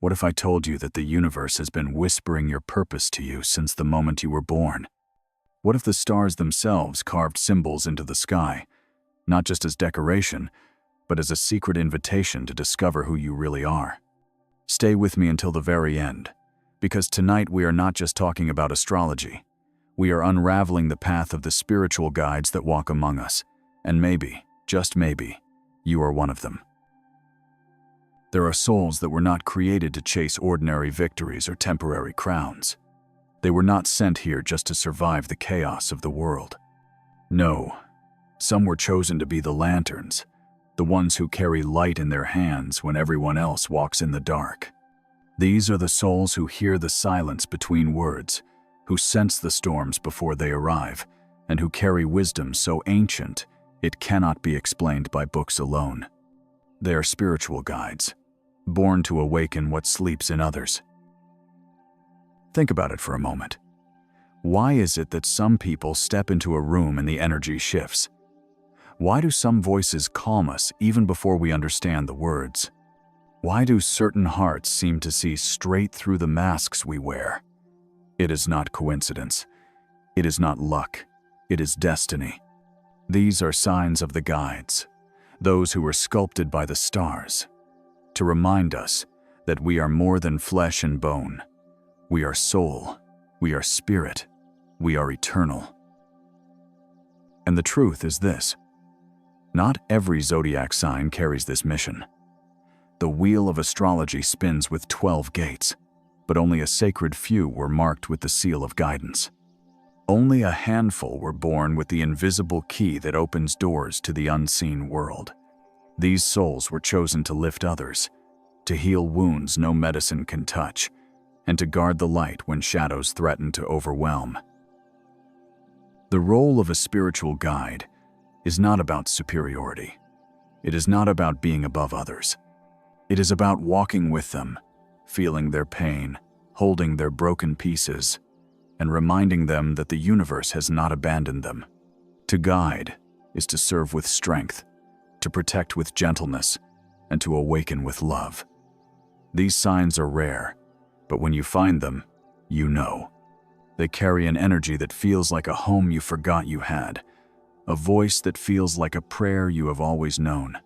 What if I told you that the universe has been whispering your purpose to you since the moment you were born? What if the stars themselves carved symbols into the sky, not just as decoration, but as a secret invitation to discover who you really are? Stay with me until the very end, because tonight we are not just talking about astrology. We are unraveling the path of the spiritual guides that walk among us, and maybe, just maybe, you are one of them. There are souls that were not created to chase ordinary victories or temporary crowns. They were not sent here just to survive the chaos of the world. No, some were chosen to be the lanterns, the ones who carry light in their hands when everyone else walks in the dark. These are the souls who hear the silence between words, who sense the storms before they arrive, and who carry wisdom so ancient it cannot be explained by books alone. They are spiritual guides, born to awaken what sleeps in others. Think about it for a moment. Why is it that some people step into a room and the energy shifts? Why do some voices calm us even before we understand the words? Why do certain hearts seem to see straight through the masks we wear? It is not coincidence. It is not luck. It is destiny. These are signs of the guides, those who were sculpted by the stars, to remind us that we are more than flesh and bone. We are soul. We are spirit. We are eternal. And the truth is this: not every zodiac sign carries this mission. The wheel of astrology spins with 12 gates, but only a sacred few were marked with the seal of guidance. Only a handful were born with the invisible key that opens doors to the unseen world. These souls were chosen to lift others, to heal wounds no medicine can touch, and to guard the light when shadows threaten to overwhelm. The role of a spiritual guide is not about superiority. It is not about being above others. It is about walking with them, feeling their pain, holding their broken pieces, and reminding them that the universe has not abandoned them. To guide is to serve with strength, to protect with gentleness, and to awaken with love. These signs are rare, but when you find them, you know. They carry an energy that feels like a home you forgot you had, a voice that feels like a prayer you have always known.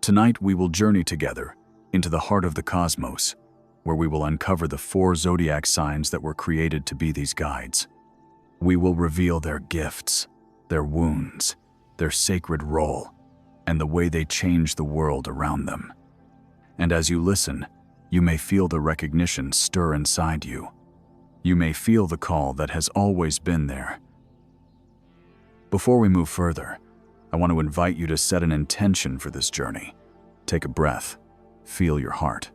Tonight we will journey together into the heart of the cosmos, where we will uncover the 4 zodiac signs that were created to be these guides. We will reveal their gifts, their wounds, their sacred role, and the way they change the world around them. And as you listen, you may feel the recognition stir inside you. You may feel the call that has always been there. Before we move further, I want to invite you to set an intention for this journey. Take a breath, feel your heart.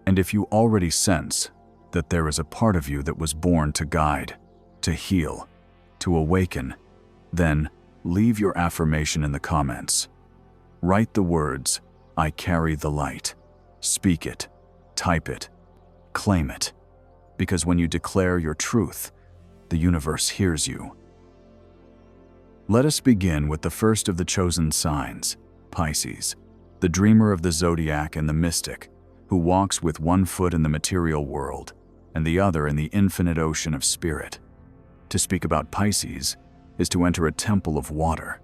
And if you already sense that there is a part of you that was born to guide, to heal, to awaken, then leave your affirmation in the comments. Write the words, "I carry the light." Speak it, type it, claim it. Because when you declare your truth, the universe hears you. Let us begin with the first of the chosen signs, Pisces, the dreamer of the zodiac and the mystic, who walks with one foot in the material world and the other in the infinite ocean of spirit. To speak about Pisces is to enter a temple of water,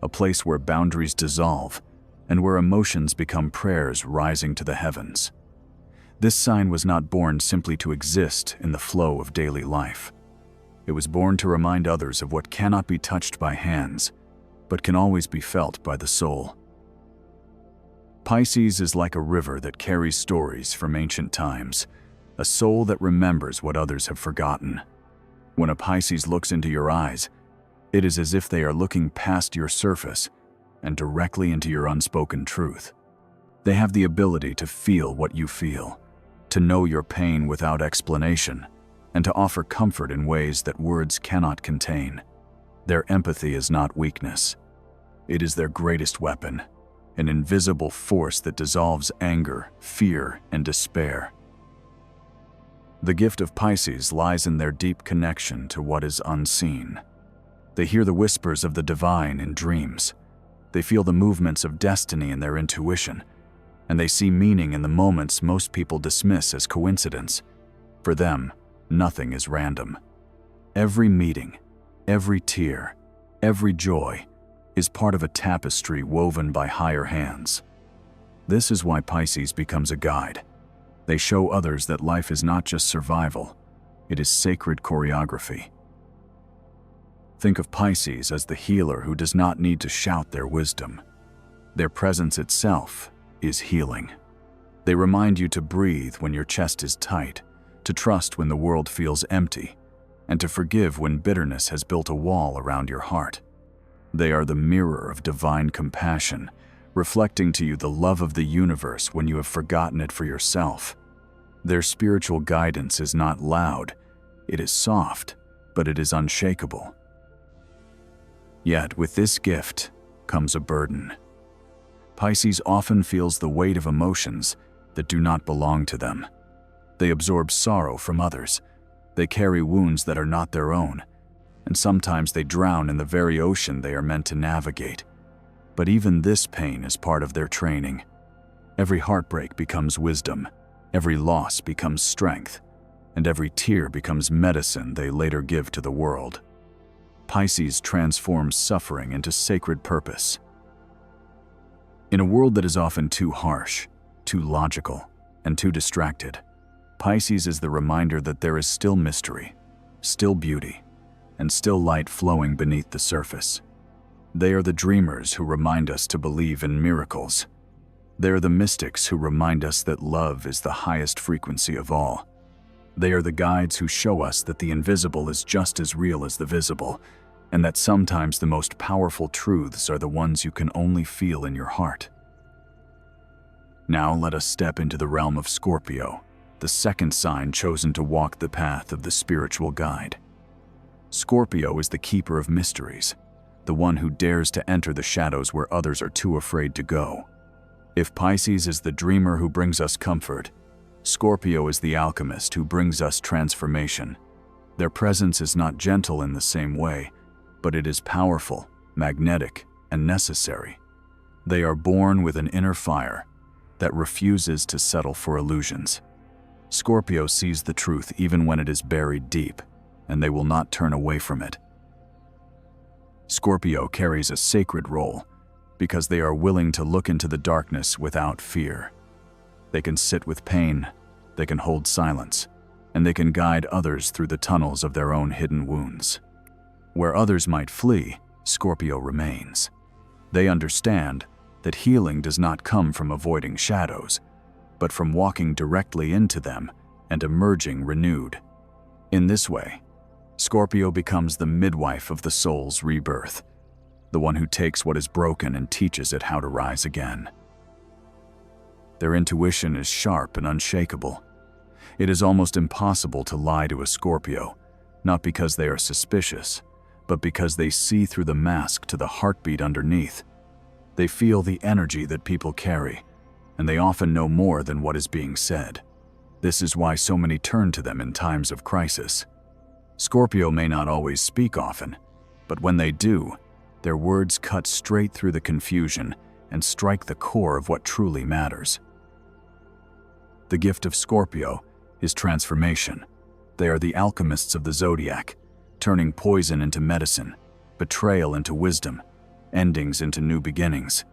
a place where boundaries dissolve and where emotions become prayers rising to the heavens. This sign was not born simply to exist in the flow of daily life. It was born to remind others of what cannot be touched by hands, but can always be felt by the soul. Pisces is like a river that carries stories from ancient times, a soul that remembers what others have forgotten. When a Pisces looks into your eyes, it is as if they are looking past your surface and directly into your unspoken truth. They have the ability to feel what you feel, to know your pain without explanation, and to offer comfort in ways that words cannot contain. Their empathy is not weakness. It is their greatest weapon, an invisible force that dissolves anger, fear, and despair. The gift of Pisces lies in their deep connection to what is unseen. They hear the whispers of the divine in dreams. They feel the movements of destiny in their intuition, and they see meaning in the moments most people dismiss as coincidence. For them, nothing is random. Every meeting, every tear, every joy is part of a tapestry woven by higher hands. This is why Pisces becomes a guide. They show others that life is not just survival, it is sacred choreography. Think of Pisces as the healer who does not need to shout their wisdom. Their presence itself is healing. They remind you to breathe when your chest is tight, to trust when the world feels empty, and to forgive when bitterness has built a wall around your heart. They are the mirror of divine compassion, reflecting to you the love of the universe when you have forgotten it for yourself. Their spiritual guidance is not loud, it is soft, but it is unshakable. Yet with this gift comes a burden. Pisces often feels the weight of emotions that do not belong to them. They absorb sorrow from others. They carry wounds that are not their own, and sometimes they drown in the very ocean they are meant to navigate. But even this pain is part of their training. Every heartbreak becomes wisdom, every loss becomes strength, and every tear becomes medicine they later give to the world. Pisces transforms suffering into sacred purpose. In a world that is often too harsh, too logical, and too distracted, Pisces is the reminder that there is still mystery, still beauty, and still light flowing beneath the surface. They are the dreamers who remind us to believe in miracles. They are the mystics who remind us that love is the highest frequency of all. They are the guides who show us that the invisible is just as real as the visible, and that sometimes the most powerful truths are the ones you can only feel in your heart. Now let us step into the realm of Scorpio, the second sign chosen to walk the path of the spiritual guide. Scorpio is the keeper of mysteries, the one who dares to enter the shadows where others are too afraid to go. If Pisces is the dreamer who brings us comfort, Scorpio is the alchemist who brings us transformation. Their presence is not gentle in the same way, but it is powerful, magnetic, and necessary. They are born with an inner fire that refuses to settle for illusions. Scorpio sees the truth even when it is buried deep, and they will not turn away from it. Scorpio carries a sacred role because they are willing to look into the darkness without fear. They can sit with pain, they can hold silence, and they can guide others through the tunnels of their own hidden wounds. Where others might flee, Scorpio remains. They understand that healing does not come from avoiding shadows, but from walking directly into them and emerging renewed. In this way, Scorpio becomes the midwife of the soul's rebirth, the one who takes what is broken and teaches it how to rise again. Their intuition is sharp and unshakable. It is almost impossible to lie to a Scorpio, not because they are suspicious, but because they see through the mask to the heartbeat underneath. They feel the energy that people carry, and they often know more than what is being said. This is why so many turn to them in times of crisis. Scorpio may not always speak often, but when they do, their words cut straight through the confusion and strike the core of what truly matters. The gift of Scorpio is transformation. They are the alchemists of the Zodiac, turning poison into medicine, betrayal into wisdom, endings into new beginnings.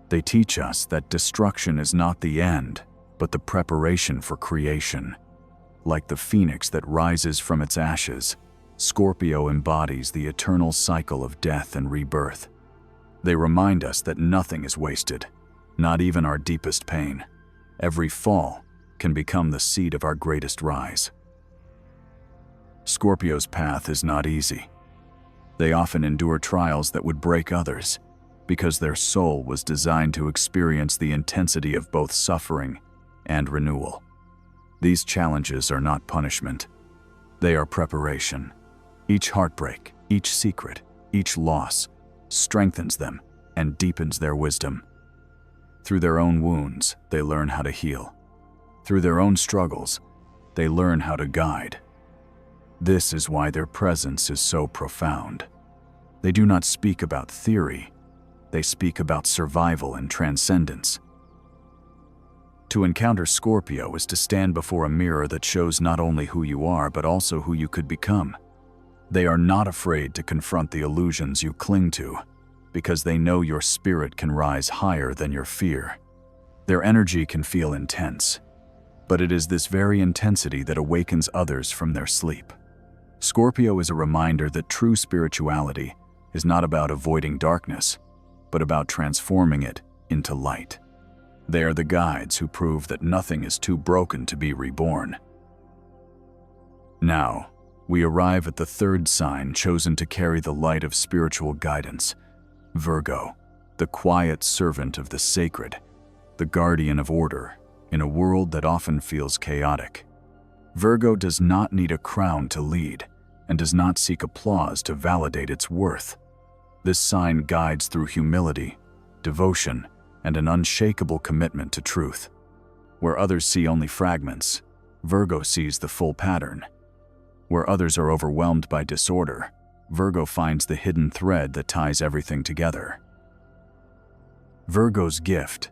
They teach us that destruction is not the end, but the preparation for creation. Like the phoenix that rises from its ashes, Scorpio embodies the eternal cycle of death and rebirth. They remind us that nothing is wasted, not even our deepest pain. Every fall can become the seed of our greatest rise. Scorpio's path is not easy. They often endure trials that would break others, because their soul was designed to experience the intensity of both suffering and renewal. These challenges are not punishment. They are preparation. Each heartbreak, each secret, each loss strengthens them and deepens their wisdom. Through their own wounds, they learn how to heal. Through their own struggles, they learn how to guide. This is why their presence is so profound. They do not speak about theory, they speak about survival and transcendence. To encounter Scorpio is to stand before a mirror that shows not only who you are, but also who you could become. They are not afraid to confront the illusions you cling to, because they know your spirit can rise higher than your fear. Their energy can feel intense, but it is this very intensity that awakens others from their sleep. Scorpio is a reminder that true spirituality is not about avoiding darkness, but about transforming it into light. They are the guides who prove that nothing is too broken to be reborn. Now, we arrive at the third sign chosen to carry the light of spiritual guidance, Virgo, the quiet servant of the sacred, the guardian of order in a world that often feels chaotic. Virgo does not need a crown to lead and does not seek applause to validate its worth. This sign guides through humility, devotion, and an unshakable commitment to truth. Where others see only fragments, Virgo sees the full pattern. Where others are overwhelmed by disorder, Virgo finds the hidden thread that ties everything together. Virgo's gift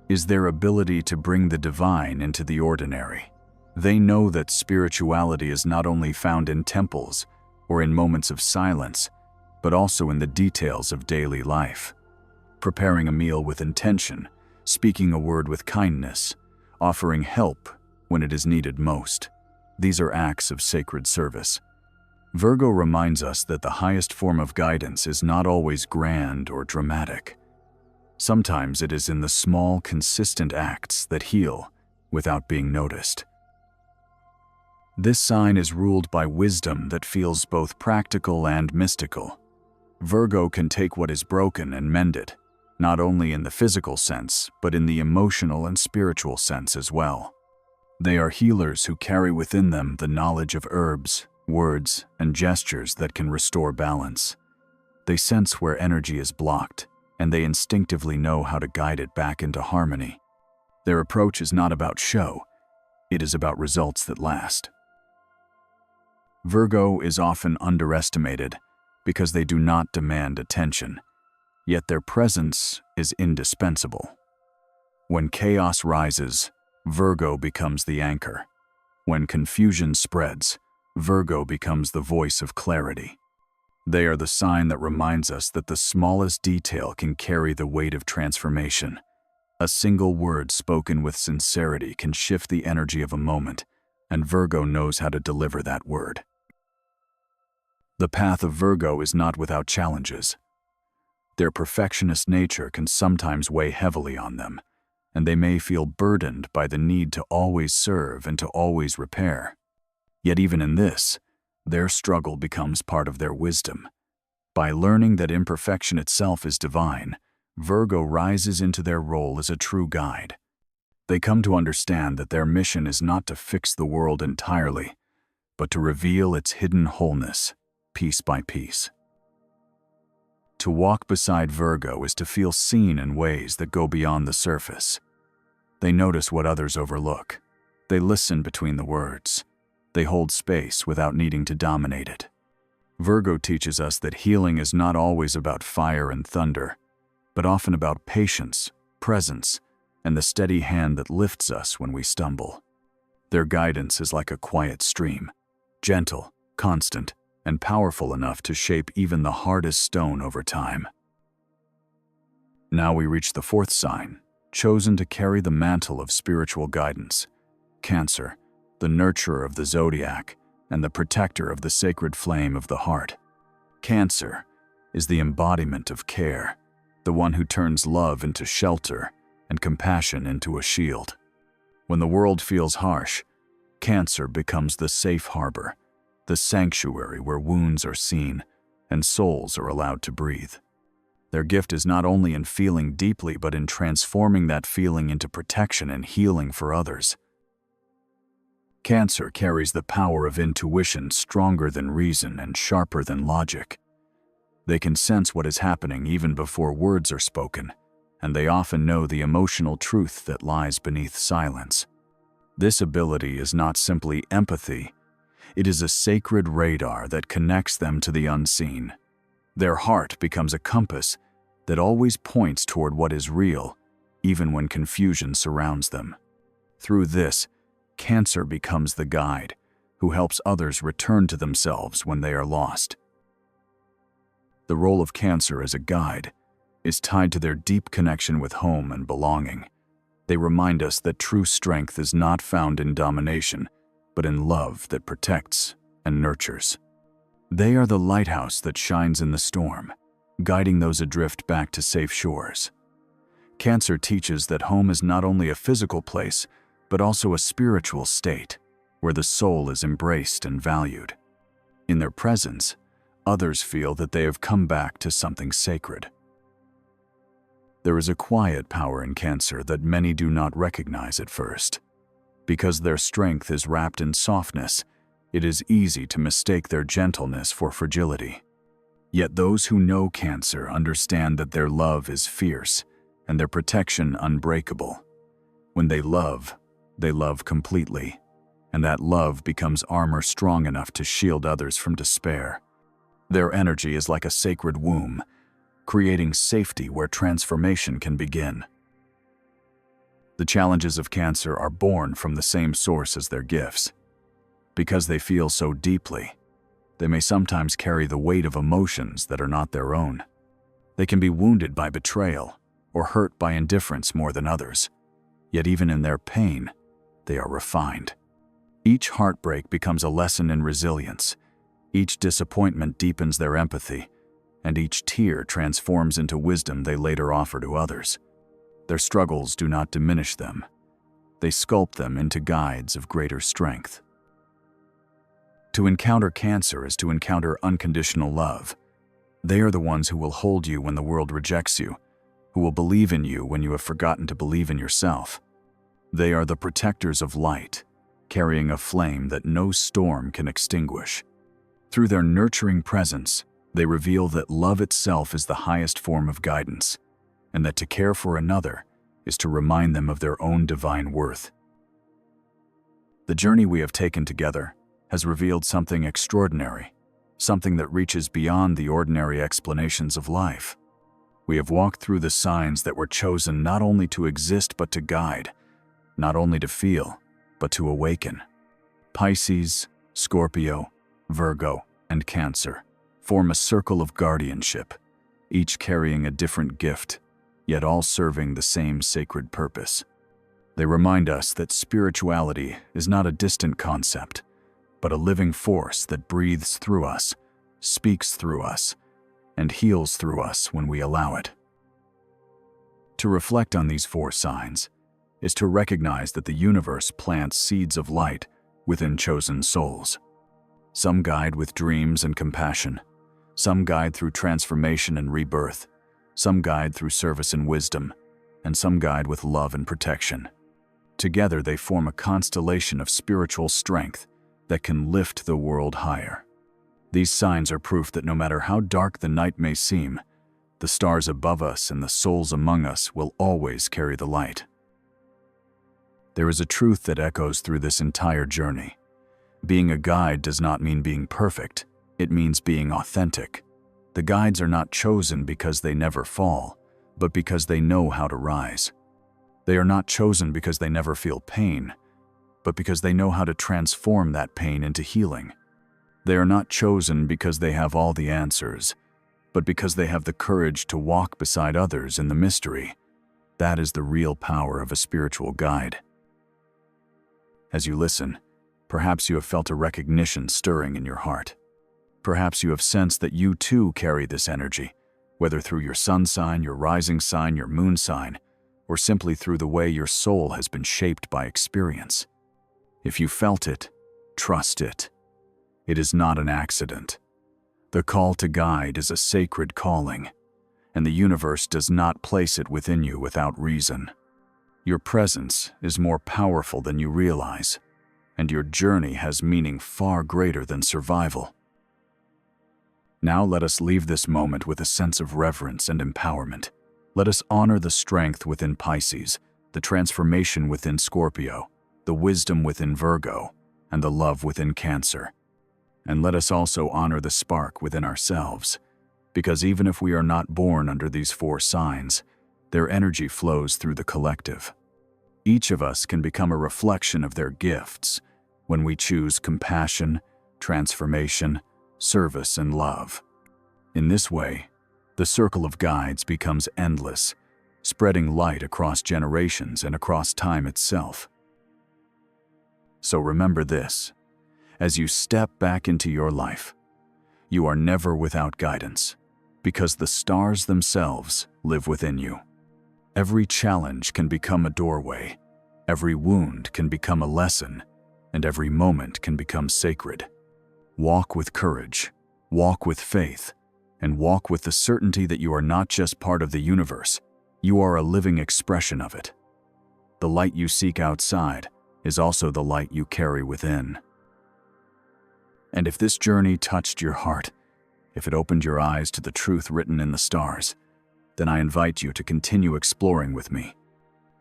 is their ability to bring the divine into the ordinary. They know that spirituality is not only found in temples or in moments of silence, but also in the details of daily life. Preparing a meal with intention, speaking a word with kindness, offering help when it is needed most. These are acts of sacred service. Virgo reminds us that the highest form of guidance is not always grand or dramatic. Sometimes it is in the small, consistent acts that heal without being noticed. This sign is ruled by wisdom that feels both practical and mystical. Virgo can take what is broken and mend it, not only in the physical sense, but in the emotional and spiritual sense as well. They are healers who carry within them the knowledge of herbs, words, and gestures that can restore balance. They sense where energy is blocked, and they instinctively know how to guide it back into harmony. Their approach is not about show, it is about results that last. Virgo is often underestimated because they do not demand attention, yet their presence is indispensable. When chaos rises, Virgo becomes the anchor. When confusion spreads, Virgo becomes the voice of clarity. They are the sign that reminds us that the smallest detail can carry the weight of transformation. A single word spoken with sincerity can shift the energy of a moment, and Virgo knows how to deliver that word. The path of Virgo is not without challenges. Their perfectionist nature can sometimes weigh heavily on them, and they may feel burdened by the need to always serve and to always repair. Yet even in this, their struggle becomes part of their wisdom. By learning that imperfection itself is divine, Virgo rises into their role as a true guide. They come to understand that their mission is not to fix the world entirely, but to reveal its hidden wholeness, piece by piece. To walk beside Virgo is to feel seen in ways that go beyond the surface. They notice what others overlook. They listen between the words. They hold space without needing to dominate it. Virgo teaches us that healing is not always about fire and thunder, but often about patience, presence, and the steady hand that lifts us when we stumble. Their guidance is like a quiet stream, gentle, constant, and powerful enough to shape even the hardest stone over time. Now we reach the fourth sign, chosen to carry the mantle of spiritual guidance, Cancer, the nurturer of the Zodiac and the protector of the sacred flame of the heart. Cancer is the embodiment of care, the one who turns love into shelter and compassion into a shield. When the world feels harsh, Cancer becomes the safe harbor, the sanctuary where wounds are seen and souls are allowed to breathe. Their gift is not only in feeling deeply, but in transforming that feeling into protection and healing for others. Cancer carries the power of intuition stronger than reason and sharper than logic. They can sense what is happening even before words are spoken, and they often know the emotional truth that lies beneath silence. This ability is not simply empathy, it is a sacred radar that connects them to the unseen. Their heart becomes a compass that always points toward what is real, even when confusion surrounds them. Through this, Cancer becomes the guide who helps others return to themselves when they are lost. The role of Cancer as a guide is tied to their deep connection with home and belonging. They remind us that true strength is not found in domination, but in love that protects and nurtures. They are the lighthouse that shines in the storm, guiding those adrift back to safe shores. Cancer teaches that home is not only a physical place, but also a spiritual state, where the soul is embraced and valued. In their presence, others feel that they have come back to something sacred. There is a quiet power in Cancer that many do not recognize at first. Because their strength is wrapped in softness, it is easy to mistake their gentleness for fragility. Yet those who know Cancer understand that their love is fierce and their protection unbreakable. When they love completely, and that love becomes armor strong enough to shield others from despair. Their energy is like a sacred womb, creating safety where transformation can begin. The challenges of Cancer are born from the same source as their gifts. Because they feel so deeply, they may sometimes carry the weight of emotions that are not their own. They can be wounded by betrayal or hurt by indifference more than others. Yet even in their pain, they are refined. Each heartbreak becomes a lesson in resilience. Each disappointment deepens their empathy, and each tear transforms into wisdom they later offer to others. Their struggles do not diminish them. They sculpt them into guides of greater strength. To encounter Cancer is to encounter unconditional love. They are the ones who will hold you when the world rejects you, who will believe in you when you have forgotten to believe in yourself. They are the protectors of light, carrying a flame that no storm can extinguish. Through their nurturing presence, they reveal that love itself is the highest form of guidance, and that to care for another is to remind them of their own divine worth. The journey we have taken together has revealed something extraordinary, something that reaches beyond the ordinary explanations of life. We have walked through the signs that were chosen not only to exist but to guide, not only to feel, but to awaken. Pisces, Scorpio, Virgo, and Cancer form a circle of guardianship, each carrying a different gift, yet all serving the same sacred purpose. They remind us that spirituality is not a distant concept, but a living force that breathes through us, speaks through us, and heals through us when we allow it. To reflect on these four signs is to recognize that the universe plants seeds of light within chosen souls. Some guide with dreams and compassion, some guide through transformation and rebirth, some guide through service and wisdom, and some guide with love and protection. Together they form a constellation of spiritual strength that can lift the world higher. These signs are proof that no matter how dark the night may seem, the stars above us and the souls among us will always carry the light. There is a truth that echoes through this entire journey. Being a guide does not mean being perfect. It means being authentic. The guides are not chosen because they never fall, but because they know how to rise. They are not chosen because they never feel pain, but because they know how to transform that pain into healing. They are not chosen because they have all the answers, but because they have the courage to walk beside others in the mystery. That is the real power of a spiritual guide. As you listen, perhaps you have felt a recognition stirring in your heart. Perhaps you have sensed that you too carry this energy, whether through your sun sign, your rising sign, your moon sign, or simply through the way your soul has been shaped by experience. If you felt it, trust it. It is not an accident. The call to guide is a sacred calling, and the universe does not place it within you without reason. Your presence is more powerful than you realize, and your journey has meaning far greater than survival. Now let us leave this moment with a sense of reverence and empowerment. Let us honor the strength within Pisces, the transformation within Scorpio, the wisdom within Virgo, and the love within Cancer. And let us also honor the spark within ourselves, because even if we are not born under these four signs, their energy flows through the collective. Each of us can become a reflection of their gifts when we choose compassion, transformation, service, and love. In this way, the circle of guides becomes endless, spreading light across generations and across time itself. So remember this: as you step back into your life, you are never without guidance, because the stars themselves live within you. Every challenge can become a doorway, every wound can become a lesson, and every moment can become sacred. Walk with courage, walk with faith, and walk with the certainty that you are not just part of the universe, you are a living expression of it. The light you seek outside is also the light you carry within. And if this journey touched your heart, if it opened your eyes to the truth written in the stars, then I invite you to continue exploring with me.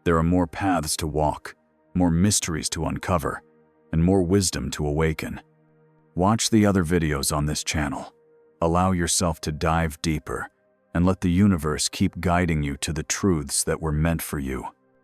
There are more paths to walk, more mysteries to uncover, and more wisdom to awaken. Watch the other videos on this channel. Allow yourself to dive deeper, and let the universe keep guiding you to the truths that were meant for you.